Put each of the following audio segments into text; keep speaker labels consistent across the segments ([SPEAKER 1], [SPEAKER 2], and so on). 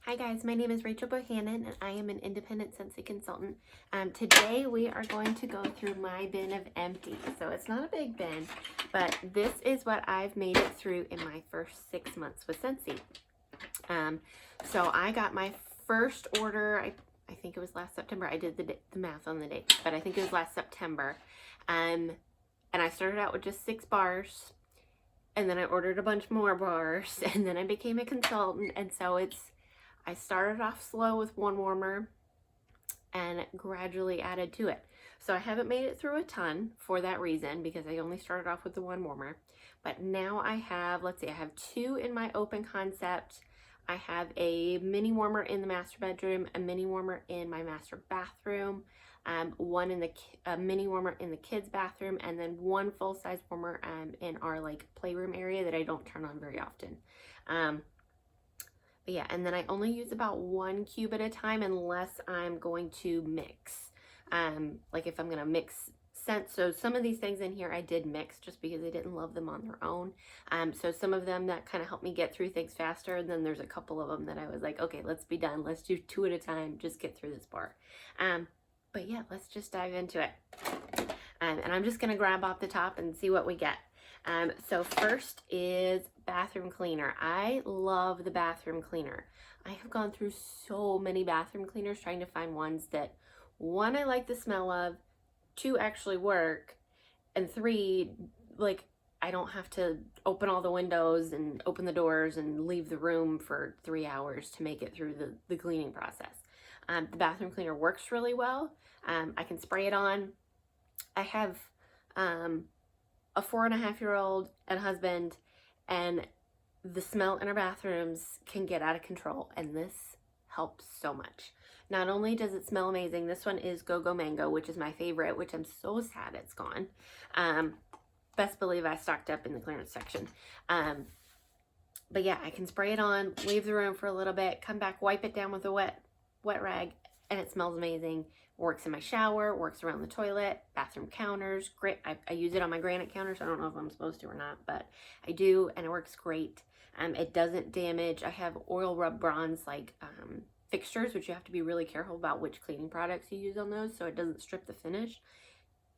[SPEAKER 1] Hi guys, my name is Rachel Bohannon and I am an independent Scentsy consultant. Today we are going to go through my bin of empties. So it's not a big bin, but this is what I've made it through in my first 6 months with Scentsy. So I got my first order, I think it was last September. I did the math on the date, but I think it was last September. And I started out with just 6 bars. And then I ordered a bunch more bars. And then I became a consultant. And so I started off slow with one warmer and gradually added to it. So I haven't made it through a ton for that reason, because I only started off with the one warmer. But now I have, let's see, I have 2 in my open concept. I have a mini warmer in the master bedroom, a mini warmer in my master bathroom, one in a mini warmer in the kids' bathroom, and then one full-size warmer in our playroom area that I don't turn on very often. But yeah, and then I only use about 1 cube at a time unless I'm going to mix. Like if I'm gonna mix scents. So some of these things in here I did mix just because I didn't love them on their own. So some of them that kind of helped me get through things faster, and then there's a couple of them that I was like, okay, let's be done. Let's do 2 at a time, just get through this bar. But yeah, let's just dive into it. And I'm just gonna grab off the top and see what we get. So first is bathroom cleaner. I love the bathroom cleaner. I have gone through so many bathroom cleaners trying to find ones that, 1, I like the smell of, 2, actually work, and 3, I don't have to open all the windows and open the doors and leave the room for 3 hours to make it through the cleaning process. The bathroom cleaner works really well. I can spray it on. I have a 4.5-year-old and husband, and the smell in our bathrooms can get out of control, and this helps so much. Not only does it smell amazing, this one is Go-Go Mango, which is my favorite, which I'm so sad it's gone. Best believe I stocked up in the clearance section. But yeah, I can spray it on, leave the room for a little bit, come back, wipe it down with a wet rag, and it smells amazing. Works in my shower, works around the toilet, bathroom counters. Great. I use it on my granite counters. I don't know if I'm supposed to or not, but I do, and it works great. It doesn't damage. I have oil rub bronze fixtures, which you have to be really careful about which cleaning products you use on those, so it doesn't strip the finish,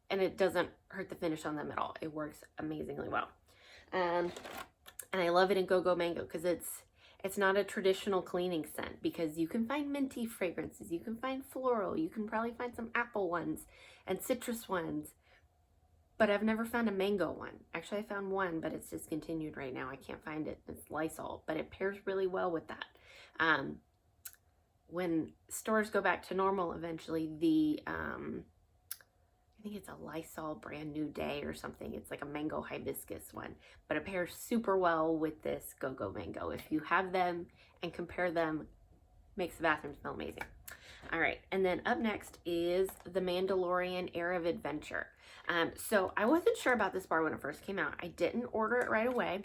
[SPEAKER 1] and it doesn't hurt the finish on them at all. It works amazingly well. And I love it in Go-Go Mango because it's not a traditional cleaning scent, because you can find minty fragrances, you can find floral, you can probably find some apple ones and citrus ones, but I've never found a mango one. Actually, I found one, but it's discontinued right now. I can't find it. It's Lysol, but it pairs really well with that. When stores go back to normal eventually, I think it's a Lysol Brand New Day or something. It's like a mango hibiscus one, but it pairs super well with this Go-Go Mango. If you have them and compare them, makes the bathroom smell amazing. All right, and then up next is the Mandalorian Air of Adventure. So I wasn't sure about this bar when it first came out. I didn't order it right away.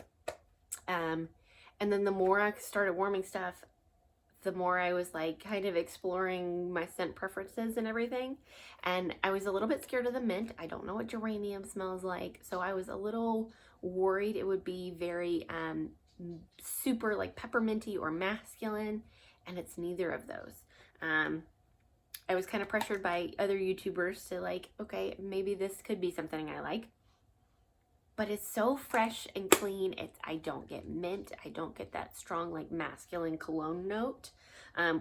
[SPEAKER 1] And then the more I started warming stuff, the more I was kind of exploring my scent preferences and everything. And I was a little bit scared of the mint. I don't know what geranium smells like, so I was a little worried it would be very super pepperminty or masculine, and it's neither of those. I was kind of pressured by other YouTubers to okay, maybe this could be something I like. But it's so fresh and clean. I don't get mint. I don't get that strong masculine cologne note,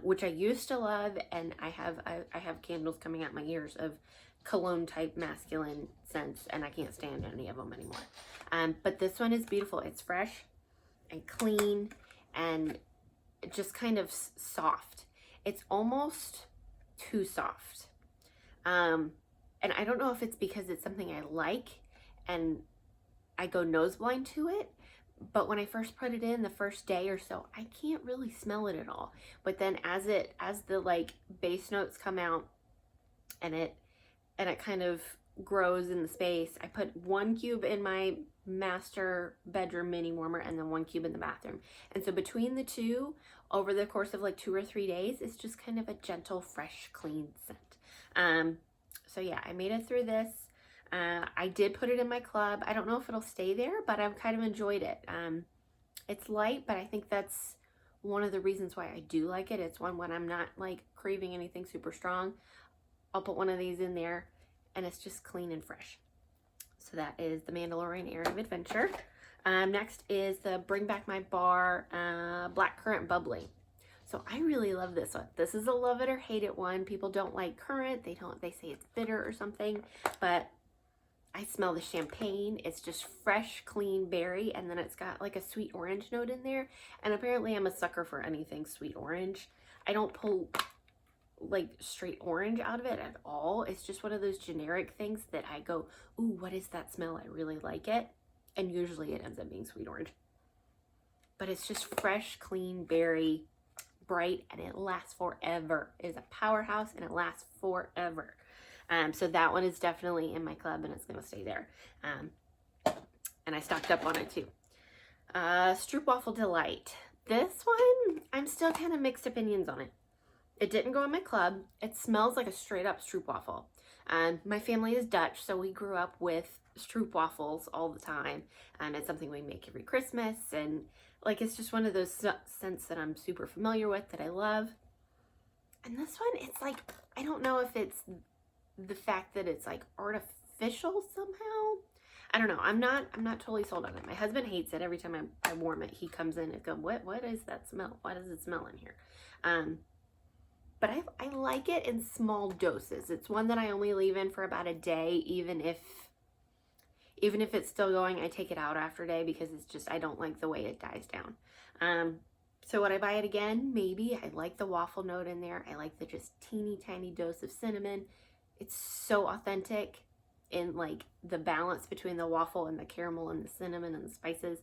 [SPEAKER 1] which I used to love. And I have candles coming out my ears of cologne type masculine scents, and I can't stand any of them anymore. But this one is beautiful. It's fresh and clean and just kind of soft. It's almost too soft. And I don't know if it's because it's something I like and I go nose blind to it, but when I first put it in the first day or so, I can't really smell it at all. But then as the base notes come out and it kind of grows in the space, I put 1 cube in my master bedroom mini warmer and then 1 cube in the bathroom. And so between the two, over the course of 2 or 3 days, it's just kind of a gentle, fresh, clean scent. So yeah, I made it through this. I did put it in my club. I don't know if it'll stay there, but I've kind of enjoyed it. It's light, but I think that's one of the reasons why I do like it. It's one when I'm not like craving anything super strong. I'll put one of these in there and it's just clean and fresh. So that is the Mandalorian Air of Adventure. Next is the Bring Back My Bar Blackcurrant Bubbly. So I really love this one. This is a love it or hate it one. People don't like currant. They say it's bitter or something, but I smell the champagne. It's just fresh, clean berry, and then it's got like a sweet orange note in there. And apparently I'm a sucker for anything sweet orange. I don't pull like straight orange out of it at all. It's just one of those generic things that I go, ooh, what is that smell? I really like it. And usually it ends up being sweet orange. But it's just fresh, clean berry, bright, and it lasts forever. It is a powerhouse and it lasts forever. So that one is definitely in my club and it's going to stay there. And I stocked up on it too. Stroopwaffle Delight. This one, I'm still kind of mixed opinions on it. It didn't go in my club. It smells like a straight up stroopwafel. My family is Dutch, so we grew up with stroopwafels all the time. It's something we make every Christmas, and like it's just one of those scents that I'm super familiar with, that I love. And this one, it's like, I don't know if it's the fact that it's like artificial somehow. I don't know. I'm not totally sold on it. My husband hates it. Every time I warm it, he comes in and goes, what is that smell? Why does it smell in here? But I like it in small doses. It's one that I only leave in for about a day, even if it's still going, I take it out after a day because it's just, I don't like the way it dies down. So would I buy it again? Maybe. I like the waffle note in there. I like the just teeny tiny dose of cinnamon. It's so authentic in like the balance between the waffle and the caramel and the cinnamon and the spices.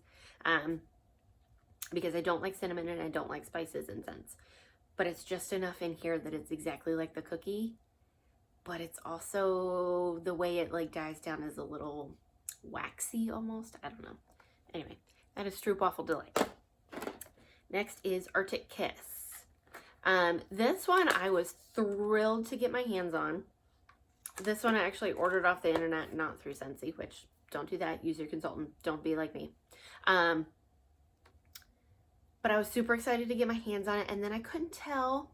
[SPEAKER 1] Because I don't like cinnamon and I don't like spices and scents. But it's just enough in here that it's exactly like the cookie. But it's also, the way it like dies down is a little waxy almost. I don't know. Anyway, that is Stroopwaffle Delight. Next is Arctic Kiss. This one I was thrilled to get my hands on. This one I actually ordered off the internet, not through Scentsy, which don't do that. Use your consultant. Don't be like me. But I was super excited to get my hands on it, and then I couldn't tell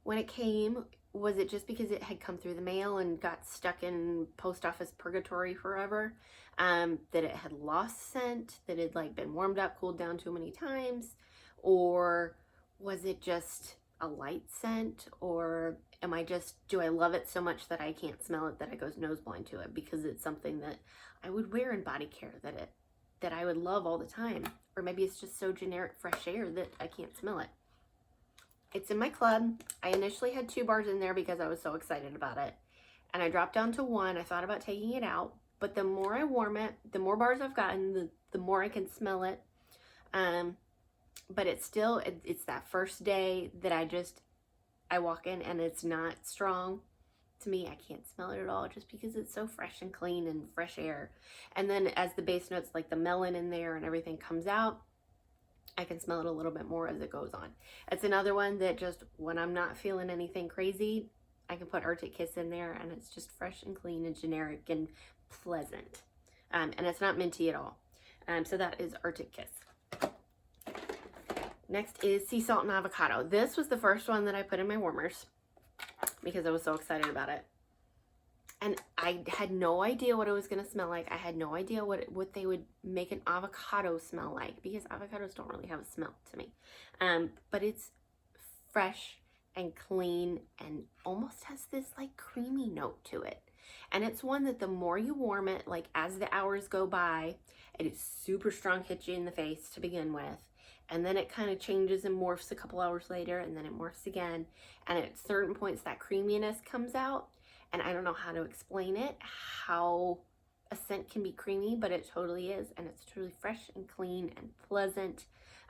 [SPEAKER 1] when it came, was it just because it had come through the mail and got stuck in post office purgatory forever, that it had lost scent, that it had like been warmed up, cooled down too many times, or was it just a light scent, or do I love it so much that I can't smell it, that I goes nose blind to it, because it's something that I would wear in body care, that I would love all the time. Or maybe it's just so generic fresh air that I can't smell it. It's in my club. I initially had 2 bars in there because I was so excited about it. And I dropped down to 1. I thought about taking it out. But the more I warm it, the more bars I've gotten, the more I can smell it. But it's still, it's that first day that I walk in and it's not strong. To me, I can't smell it at all just because it's so fresh and clean and fresh air. And then as the base notes, like the melon in there and everything comes out, I can smell it a little bit more as it goes on. It's another one that just, when I'm not feeling anything crazy, I can put Arctic Kiss in there and it's just fresh and clean and generic and pleasant. And it's not minty at all. So that is Arctic Kiss. Next is Sea Salt and Avocado. This was the first one that I put in my warmers, because I was so excited about it. And I had no idea what it was going to smell like. I had no idea what they would make an avocado smell like, because avocados don't really have a smell to me. But it's fresh and clean and almost has this like creamy note to it. And it's one that the more you warm it, like as the hours go by, it is super strong, hits you in the face to begin with. And then it kind of changes and morphs a couple hours later, and then it morphs again. And at certain points, that creaminess comes out. And I don't know how to explain it, how a scent can be creamy, but it totally is. And it's totally fresh and clean and pleasant.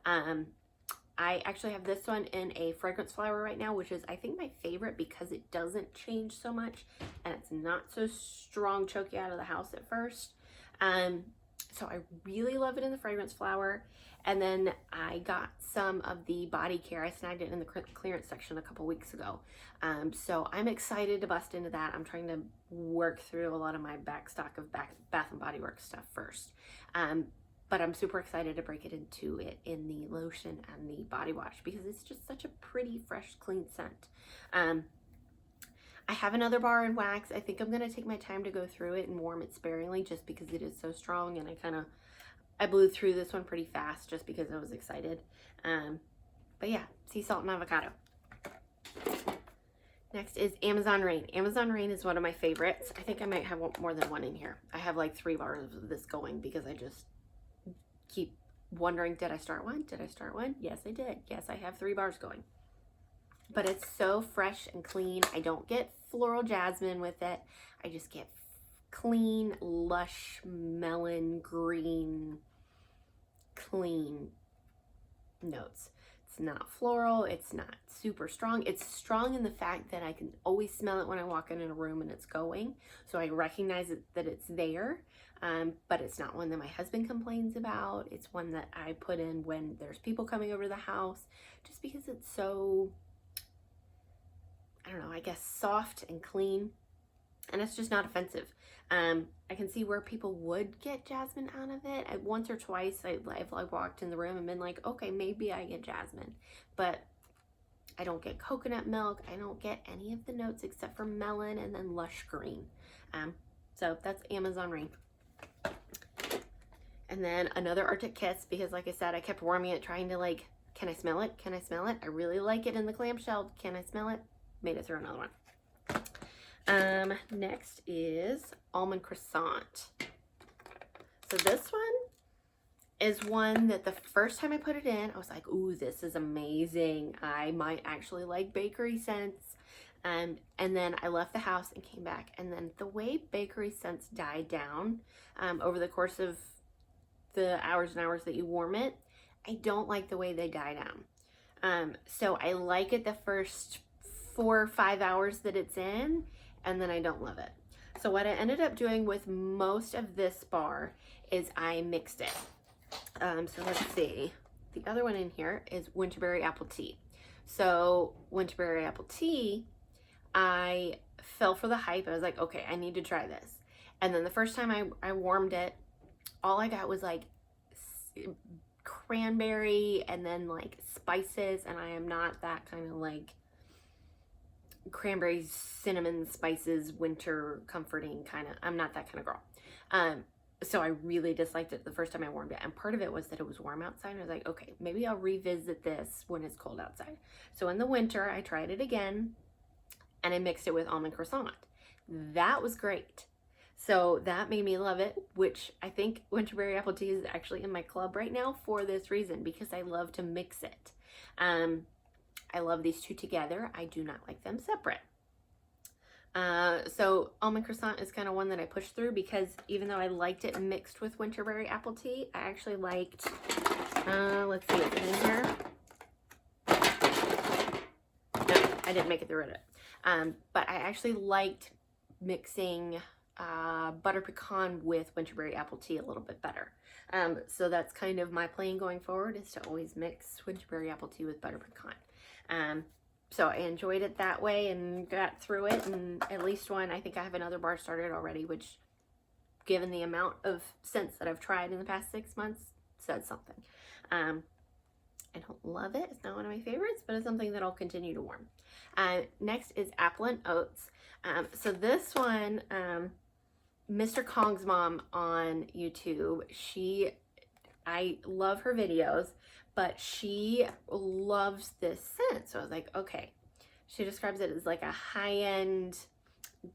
[SPEAKER 1] I actually have this one in a fragrance flower right now, which is, I think, my favorite because it doesn't change so much. And it's not so strong, choke you out of the house at first. So I really love it in the fragrance flower. And then I got some of the body care. I snagged it in the clearance section a couple weeks ago. So I'm excited to bust into that. I'm trying to work through a lot of my back stock of Bath and Body Works stuff first. but I'm super excited to break it into it in the lotion and the body wash because it's just such a pretty, fresh, clean scent. I have another bar in wax. I think I'm going to take my time to go through it and warm it sparingly just because it is so strong, and I blew through this one pretty fast just because I was excited. But yeah, sea salt and avocado. Next is Amazon Rain. Amazon Rain is one of my favorites. I think I might have more than one in here. I have like 3 bars of this going because I just keep wondering, did I start one? Did I start one? Yes, I did. Yes, I have 3 bars going. But it's so fresh and clean. I don't get floral jasmine with it. I just get clean, lush, melon, green, clean notes. It's not floral. It's not super strong. It's strong in the fact that I can always smell it when I walk in a room and it's going. So I recognize that it's there. But it's not one that my husband complains about. It's one that I put in when there's people coming over the house just because it's so, I don't know, I guess soft and clean, and it's just not offensive. I can see where people would get jasmine out of it. Once or twice I've like walked in the room and been like, okay, maybe I get jasmine, but I don't get coconut milk. I don't get any of the notes except for melon and then lush green. So that's Amazon Rain. And then another Arctic Kiss, because like I said, I kept warming it, trying to like, can I smell it? Can I smell it? I really like it in the clamshell. Can I smell it? Made it through another one. Next is Almond Croissant. So this one is one that the first time I put it in, I was like, ooh, this is amazing. I might actually like bakery scents. And then I left the house and came back. And then the way bakery scents die down over the course of the hours and hours that you warm it, I don't like the way they die down. So I like it the first 4 or 5 hours that it's in, and then I don't love it. So what I ended up doing with most of this bar is I mixed it. So let's see. The other one in here is Winterberry Apple Tea. So Winterberry Apple Tea, I fell for the hype. I was like, okay, I need to try this. And then the first time I warmed it, all I got was like cranberry and then like spices, and I am not that kind of like cranberry, cinnamon, spices, winter comforting kind of, I'm not that kind of girl. So I really disliked it the first time I warmed it, and part of it was that it was warm outside. I was like, okay, maybe I'll revisit this when it's cold outside. So in the winter I tried it again and I mixed it with Almond Croissant. That was great. So that made me love it, which I think Winterberry Apple Tea is actually in my club right now for this reason, because I love to mix it. I love these two together. I do not like them separate. So Almond Croissant is kind of one that I pushed through because even though I liked it mixed with Winterberry Apple Tea, I actually liked, let's see, is it in here? No, I didn't make it through it. But I actually liked mixing butter pecan with Winterberry Apple Tea a little bit better. So that's kind of my plan going forward, is to always mix Winterberry Apple Tea with butter pecan. So I enjoyed it that way and got through it, and at least one, I think I have another bar started already, which given the amount of scents that I've tried in the past 6 months says something. I don't love it. It's not one of my favorites, but it's something that I'll continue to warm. Next is Apple and Oats. So this one, Mr. Kong's mom on YouTube, I love her videos, but she loves this scent. So I was like, okay. She describes it as like a high-end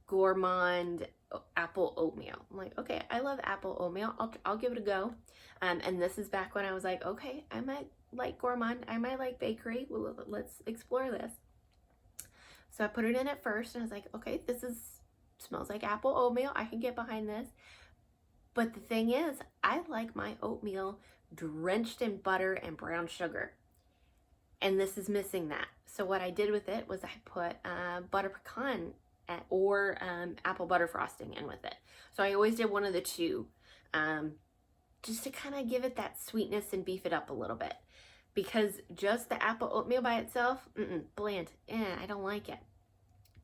[SPEAKER 1] gourmand apple oatmeal. I'm like, okay, I love apple oatmeal. I'll give it a go. And this is back when I was like, okay, I might like gourmand. I might like bakery. Well, let's explore this. So I put it in at first and I was like, okay, smells like apple oatmeal. I can get behind this. But the thing is, I like my oatmeal drenched in butter and brown sugar. And this is missing that. So what I did with it was I put butter pecan or apple butter frosting in with it. So I always did one of the two, just to kind of give it that sweetness and beef it up a little bit. Because just the apple oatmeal by itself, bland, I don't like it.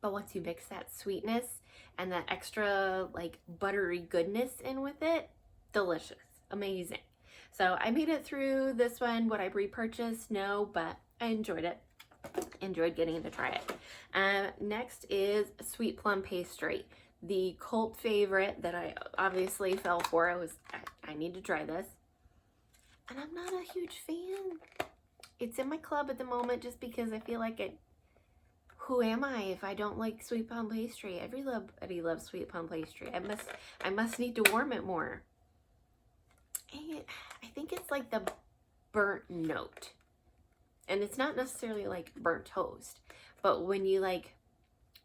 [SPEAKER 1] But once you mix that sweetness and that extra like buttery goodness in with it, delicious, amazing. So I made it through this one. Would I repurchase? No, but I enjoyed it. Enjoyed getting to try it. Next is Sweet Plum Pastry, the cult favorite that I obviously fell for. I need to try this, and I'm not a huge fan. It's in my club at the moment just because I feel like it. Who am I if I don't like sweet plum pastry? Everybody loves sweet plum pastry. I must need to warm it more. And I think it's like the burnt note. And it's not necessarily like burnt toast, but when you like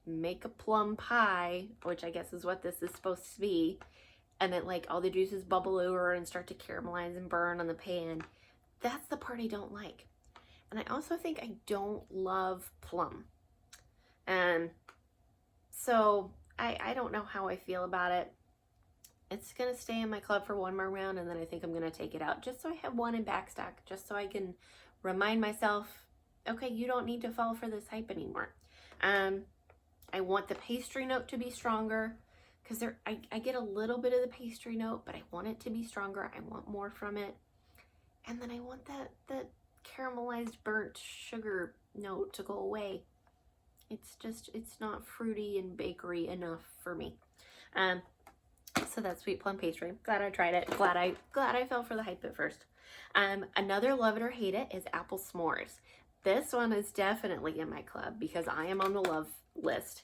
[SPEAKER 1] make a plum pie, which I guess is what this is supposed to be, and it like all the juices bubble over and start to caramelize and burn on the pan, that's the part I don't like. And I also think I don't love plum. So I don't know how I feel about it. It's gonna stay in my club for one more round, and then I think I'm gonna take it out just so I have one in backstock, just so I can remind myself, okay, you don't need to fall for this hype anymore. I want the pastry note to be stronger because I get a little bit of the pastry note, but I want it to be stronger. I want more from it. And then I want that caramelized burnt sugar note to go away. It's not fruity and bakery enough for me. So that's Sweet Plum Pastry. Glad I tried it. Glad I fell for the hype at first. Another love it or hate it is apple s'mores. This one is definitely in my club because I am on the love list.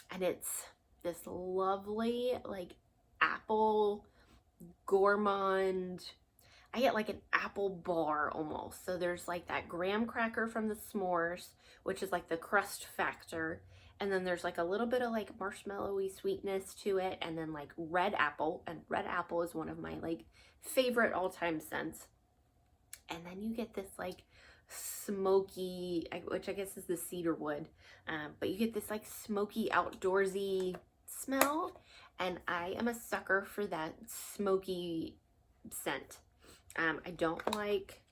[SPEAKER 1] And it's this lovely like apple gourmand. I get like an apple bar almost. So there's like that graham cracker from the s'mores, which is like the crust factor. And then there's like a little bit of like marshmallowy sweetness to it. And then like red apple. And red apple is one of my like favorite all-time scents. And then you get this like smoky, which I guess is the cedar wood. But you get this like smoky outdoorsy smell. And I am a sucker for that smoky scent. I don't like,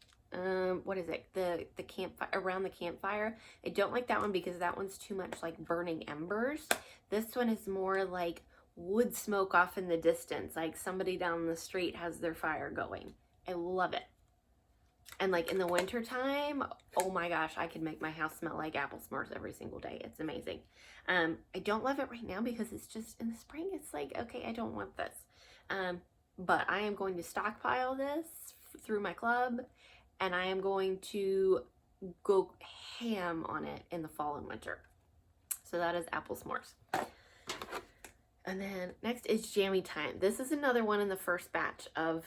[SPEAKER 1] what is it? The campfire, around the campfire. I don't like that one because that one's too much like burning embers. This one is more like wood smoke off in the distance. Like somebody down the street has their fire going. I love it. And like in the winter time, oh my gosh, I could make my house smell like apple s'mores every single day. It's amazing. I don't love it right now because it's just in the spring. It's like, okay, I don't want this. But I am going to stockpile this through my club, and I am going to go ham on it in the fall and winter. So that is apple s'mores. And then next is Jammy Time. This is another one in the first batch of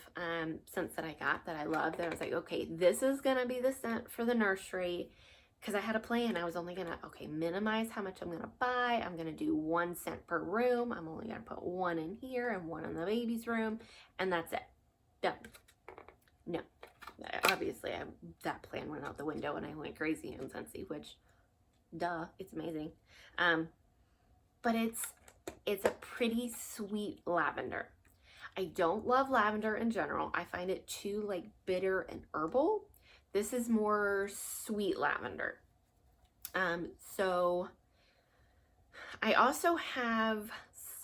[SPEAKER 1] scents that I got that I love. That I was like, okay, this is going to be the scent for the nursery. Because I had a plan. I was only going to, okay, minimize how much I'm going to buy. I'm going to do 1 scent per room. I'm only going to put 1 in here and 1 in the baby's room. And that's it. Done. No. Obviously, that plan went out the window and I went crazy on Scentsy, which, duh, it's amazing. But it's a pretty sweet lavender. I don't love lavender in general. I find it too, like, bitter and herbal. This is more sweet lavender. So I also have,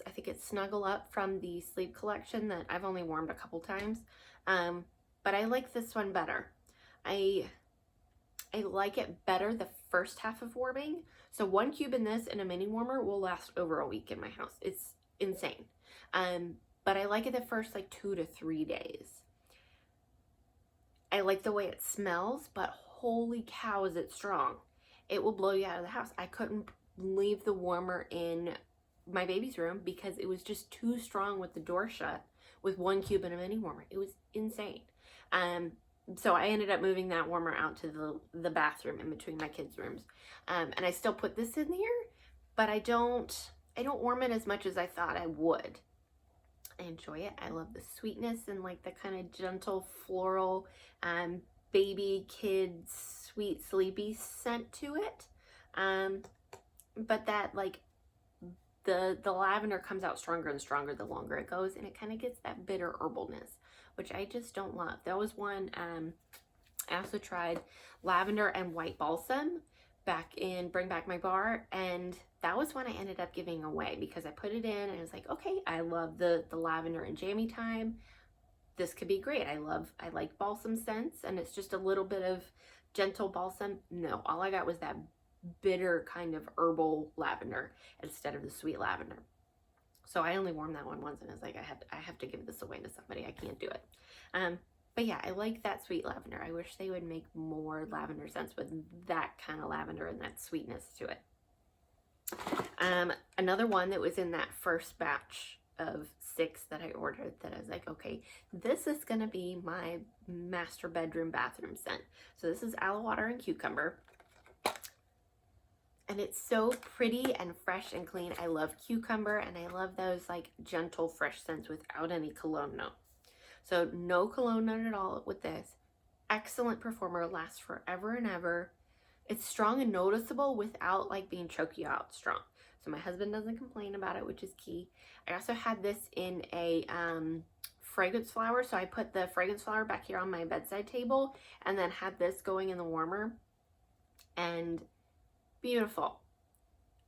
[SPEAKER 1] I think it's Snuggle Up from the Sleep collection that I've only warmed a couple times. But I like this one better. I like it better the first half of warming. So 1 cube in this and a mini warmer will last over a week in my house. It's insane. But I like it the first like 2 to 3 days. I like the way it smells, but holy cow is it strong. It will blow you out of the house. I couldn't leave the warmer in my baby's room because it was just too strong with the door shut with 1 cube and a mini warmer. It was insane. So I ended up moving that warmer out to the bathroom in between my kids' rooms. And I still put this in here, but I don't warm it as much as I thought I would. I enjoy it. I love the sweetness and like the kind of gentle floral baby kids sweet sleepy scent to it. But that like the lavender comes out stronger and stronger the longer it goes, and it kind of gets that bitter herbalness, which I just don't love. That was one I also tried lavender and white balsam back in Bring Back My Bar, and that was one I ended up giving away because I put it in and I was like, okay, I love the lavender and Jammy Time. this could be great. I like balsam scents, and it's just a little bit of gentle balsam. No, all I got was that bitter kind of herbal lavender instead of the sweet lavender. So I only warmed that one once, and I was like, I have to give this away to somebody. I can't do it. But yeah, I like that sweet lavender. I wish they would make more lavender scents with that kind of lavender and that sweetness to it. Another one that was in that first batch of 6 that I ordered that I was like, okay, this is gonna be my master bedroom bathroom scent. So this is aloe water and cucumber. And it's so pretty and fresh and clean. I love cucumber, and I love those like gentle fresh scents without any cologne note. So no cologne note at all with this. Excellent performer, lasts forever and ever. It's strong and noticeable without like being choke you out strong. So my husband doesn't complain about it, which is key. I also had this in a fragrance flower. So I put the fragrance flower back here on my bedside table and then had this going in the warmer. And beautiful.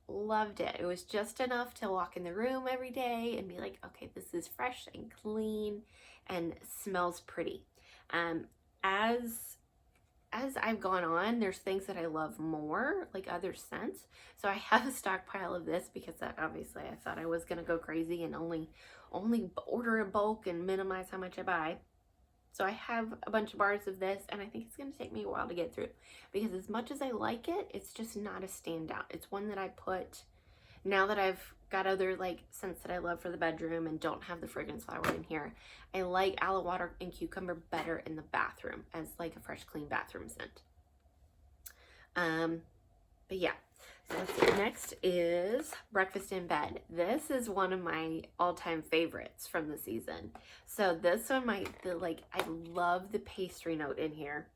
[SPEAKER 1] Loved it. It was just enough to walk in the room every day and be like, okay, this is fresh and clean and smells pretty. As I've gone on, there's things that I love more, like other scents. So I have a stockpile of this because obviously I thought I was going to go crazy and only order in bulk and minimize how much I buy. So I have a bunch of bars of this, and I think it's going to take me a while to get through because as much as I like it, it's just not a standout. It's one that I put, now that I've got other like scents that I love for the bedroom and don't have the fragrance flower in here, I like aloe water and cucumber better in the bathroom as like a fresh, clean bathroom scent. But yeah, so let's see. Next is Breakfast in Bed. This is one of my all-time favorites from the season. So this one, I love the pastry note in here.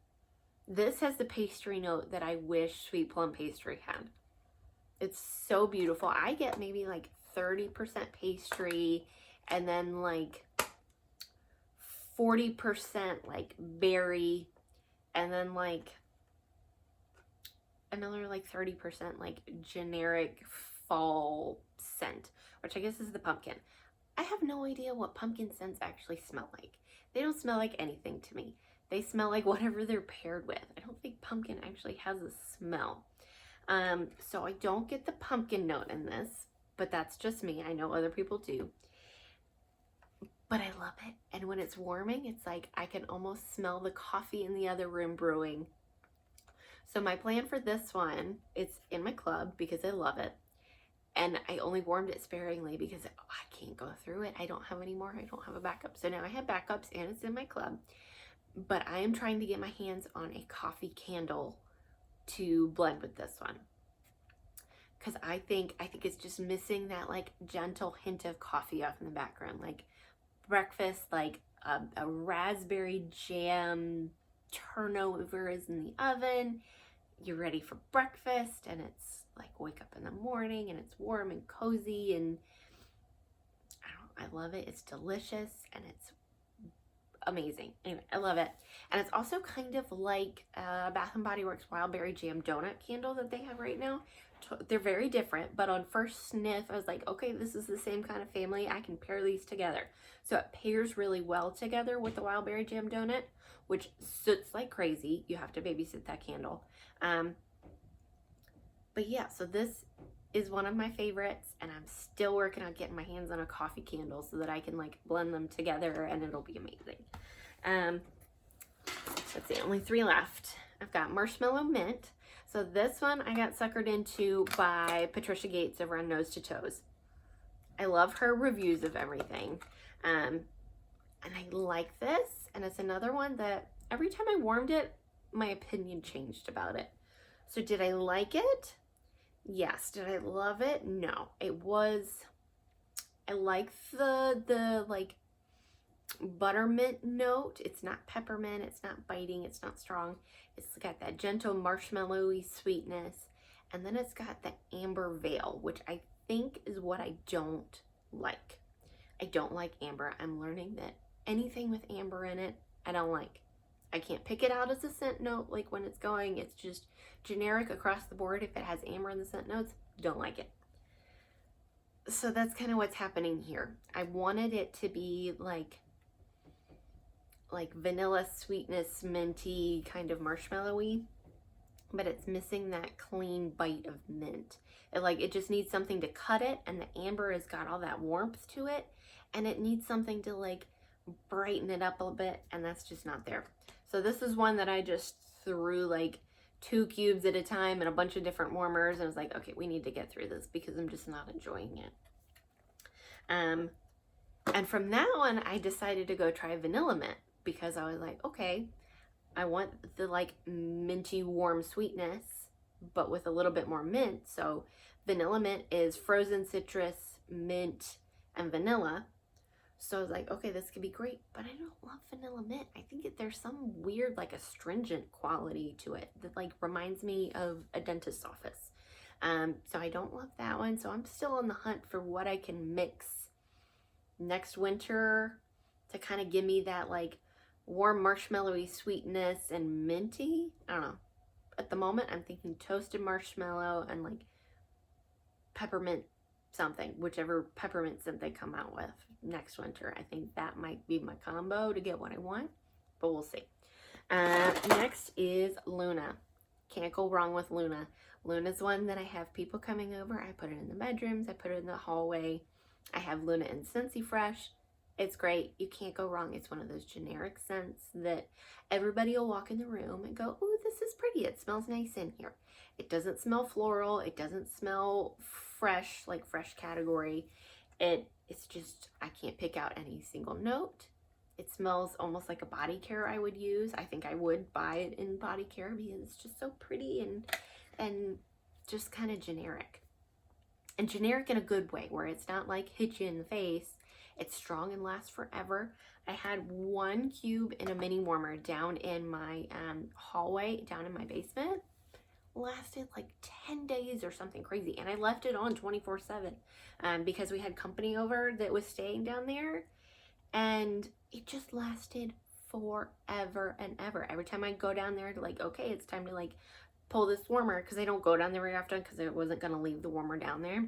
[SPEAKER 1] This has the pastry note that I wish Sweet Plum Pastry had. It's so beautiful. I get maybe like 30% pastry and then like 40% like berry, and then like another like 30% like generic fall scent, which I guess is the pumpkin. I have no idea what pumpkin scents actually smell like. They don't smell like anything to me. They smell like whatever they're paired with. I don't think pumpkin actually has a smell. So I don't get the pumpkin note in this, but that's just me. I know other people do. But I love it. And when it's warming, it's like I can almost smell the coffee in the other room brewing. So my plan for this one, it's in my club because I love it. And I only warmed it sparingly because I can't go through it. I don't have any more. I don't have a backup. So now I have backups and it's in my club. But I am trying to get my hands on a coffee candle to blend with this one. Because I think it's just missing that like gentle hint of coffee off in the background. Like breakfast, like a raspberry jam turnover is in the oven. You're ready for breakfast and it's like wake up in the morning and it's warm and cozy and I love it. It's delicious and it's amazing. Anyway, I love it. And it's also kind of like Bath & Body Works Wild Berry Jam Donut candle that they have right now. They're very different, but on first sniff, I was like, okay, this is the same kind of family. I can pair these together. So it pairs really well together with the Wild Berry Jam Donut, which soots like crazy. You have to babysit that candle. But yeah, so this is one of my favorites, and I'm still working on getting my hands on a coffee candle so that I can like blend them together and it'll be amazing. Let's see, only 3 left. I've got Marshmallow Mint. So this one I got suckered into by Patricia Gates over on Nose to Toes. I love her reviews of everything. And I like this, and it's another one that every time I warmed it, my opinion changed about it. So did I like it? Yes. Did I love it? No. I like the like buttermint note. It's not peppermint, it's not biting, it's not strong. It's got that gentle marshmallowy sweetness, and then it's got the amber veil, which I think is what I don't like. I don't like amber. I'm learning that anything with amber in it, I don't like. I can't pick it out as a scent note like when it's going. It's just generic across the board. If it has amber in the scent notes, don't like it. So that's kind of what's happening here. I wanted it to be like like vanilla sweetness, minty, kind of marshmallowy, but it's missing that clean bite of mint. It just needs something to cut it, and the amber has got all that warmth to it, and it needs something to like brighten it up a little bit, and that's just not there. So this is one that I just threw like 2 cubes at a time and a bunch of different warmers, and I was like, okay, we need to get through this because I'm just not enjoying it. And from now on, I decided to go try vanilla mint because I was like, okay, I want the like minty warm sweetness, but with a little bit more mint. So vanilla mint is frozen citrus, mint, and vanilla. So I was like, okay, this could be great, but I don't love vanilla mint. I think there's some weird, like astringent quality to it that like reminds me of a dentist's office. So I don't love that one. So I'm still on the hunt for what I can mix next winter to kind of give me that like warm marshmallowy sweetness and minty. I don't know. At the moment, I'm thinking toasted marshmallow and like peppermint something, whichever peppermint scent they come out with next winter. I think that might be my combo to get what I want, but we'll see. Next is Luna. Can't go wrong with Luna. Luna's one that I have people coming over. I put it in the bedrooms. I put it in the hallway. I have Luna in Scentsy Fresh. It's great. You can't go wrong. It's one of those generic scents that everybody will walk in the room and go, oh, this is pretty. It smells nice in here. It doesn't smell floral. It doesn't smell fresh, like fresh category. It's just, I can't pick out any single note. It smells almost like a body care I would use. I think I would buy it in body care because it's just so pretty and just kind of generic. And generic in a good way, where it's not like hit you in the face. It's strong and lasts forever. I had 1 cube in a mini warmer down in my hallway, down in my basement. Lasted like 10 days or something crazy. And I left it on 24/7 because we had company over that was staying down there. And it just lasted forever and ever. Every time I go down there to like, okay, it's time to like pull this warmer, because I don't go down there very often because I wasn't going to leave the warmer down there.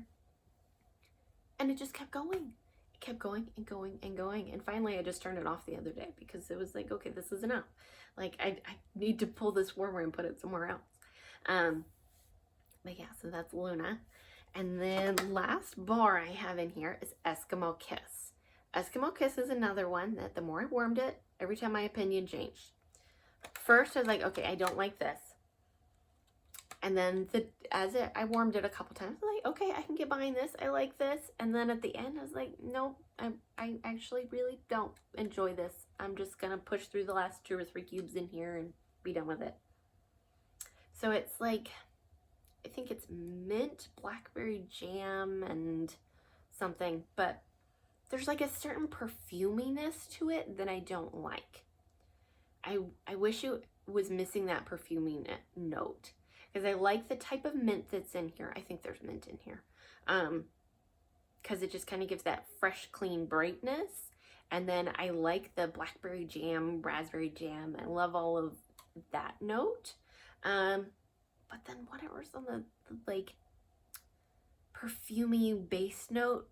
[SPEAKER 1] And it just kept going. It kept going and going and going. And finally, I just turned it off the other day because it was like, okay, this is enough. Like, I need to pull this warmer and put it somewhere else. But yeah, so that's Luna. And then last bar I have in here is Eskimo Kiss. Eskimo Kiss is another one that the more I warmed it, every time my opinion changed. First, I was like, okay, I don't like this. And then I warmed it a couple times, I was like, okay, I can get behind this. I like this. And then at the end, I was like, no, I actually really don't enjoy this. I'm just going to push through the last 2 or 3 cubes in here and be done with it. So it's like, I think it's mint, blackberry jam, and something. But there's like a certain perfuminess to it that I don't like. I wish it was missing that perfuming note. Because I like the type of mint that's in here. I think there's mint in here. Because it just kind of gives that fresh, clean brightness. And then I like the blackberry jam, raspberry jam. I love all of that note. But then whatever's on the like perfumey base note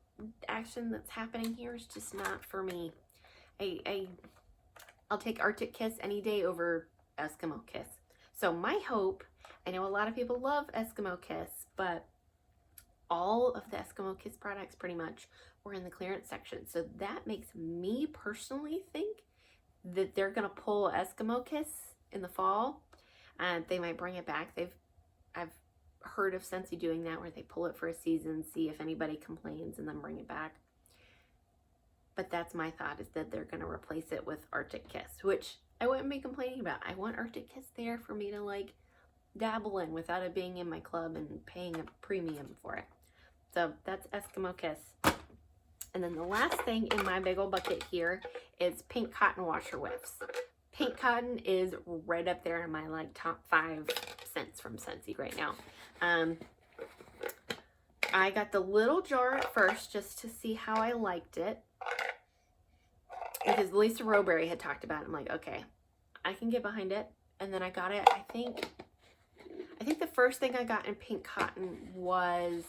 [SPEAKER 1] action that's happening here is just not for me. I'll take Arctic Kiss any day over Eskimo Kiss. So my hope, I know a lot of people love Eskimo Kiss, but all of the Eskimo Kiss products pretty much were in the clearance section. So that makes me personally think that they're going to pull Eskimo Kiss in the fall. They might bring it back. I've heard of Scentsy doing that, where they pull it for a season, see if anybody complains, and then bring it back. But that's my thought, is that they're going to replace it with Arctic Kiss, which I wouldn't be complaining about. I want Arctic Kiss there for me to like dabble in without it being in my club and paying a premium for it. So that's Eskimo Kiss. And then the last thing in my big old bucket here is Pink Cotton Washer Whiffs. Pink Cotton is right up there in my like top 5 scents from Scentsy right now. I got the little jar at first just to see how I liked it, because Lisa Roberry had talked about it. I'm like, okay, I can get behind it. And then I got it, I think the first thing I got in Pink Cotton was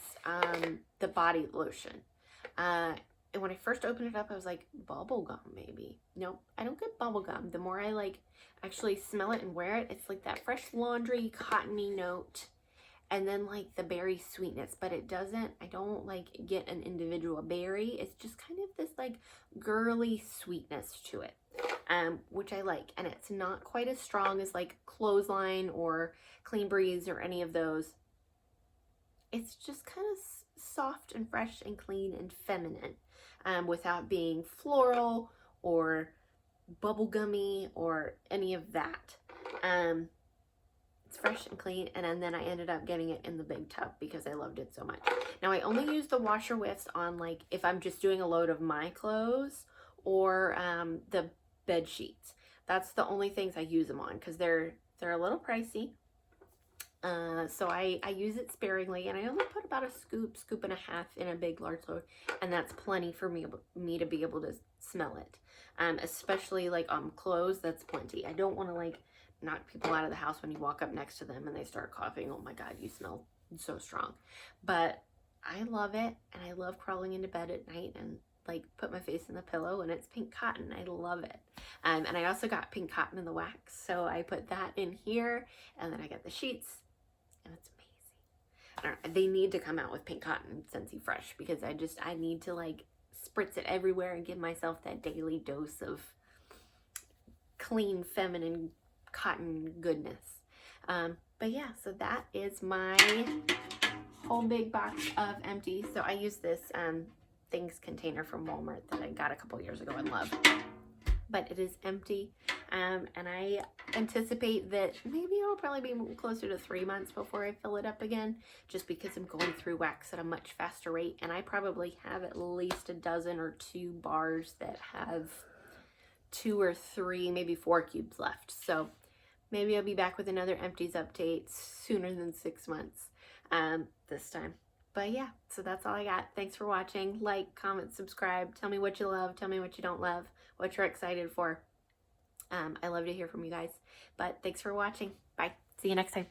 [SPEAKER 1] the body lotion. And when I first opened it up, I was like, bubble gum maybe. Nope, I don't get bubble gum. The more I like actually smell it and wear it, it's like that fresh laundry cottony note, and then like the berry sweetness, but it doesn't, I don't like get an individual berry. It's just kind of this like girly sweetness to it, which I like. And it's not quite as strong as like Clothesline or Clean Breeze or any of those. It's just kind of soft and fresh and clean and feminine, without being floral or bubblegummy or any of that. It's fresh and clean, and then I ended up getting it in the big tub because I loved it so much. Now I only use the washer whiffs on like if I'm just doing a load of my clothes or the bed sheets. That's the only things I use them on because they're a little pricey. So I use it sparingly, and I only put about a scoop and a half in a big large load, and that's plenty for me to be able to smell it. Especially like on clothes, that's plenty. I don't want to like knock people out of the house when you walk up next to them and they start coughing. Oh my God, you smell so strong. But I love it, and I love crawling into bed at night and like put my face in the pillow, and it's pink cotton. I love it. And I also got pink cotton in the wax, so I put that in here, and then I got the sheets. And it's amazing. I don't know, they need to come out with pink cotton Scentsy Fresh because I need to like spritz it everywhere and give myself that daily dose of clean, feminine cotton goodness. But yeah, so that is my whole big box of Empties. So I use this things container from Walmart that I got a couple years ago and love. But it is empty, and I anticipate that maybe it'll probably be closer to 3 months before I fill it up again, just because I'm going through wax at a much faster rate, and I probably have at least a dozen or 2 bars that have 2 or 3, maybe 4 cubes left. So maybe I'll be back with another Empties update sooner than 6 months this time. But yeah, so that's all I got. Thanks for watching. Like, comment, subscribe. Tell me what you love. Tell me what you don't love. What you're excited for. I love to hear from you guys. But thanks for watching. Bye. See you next time.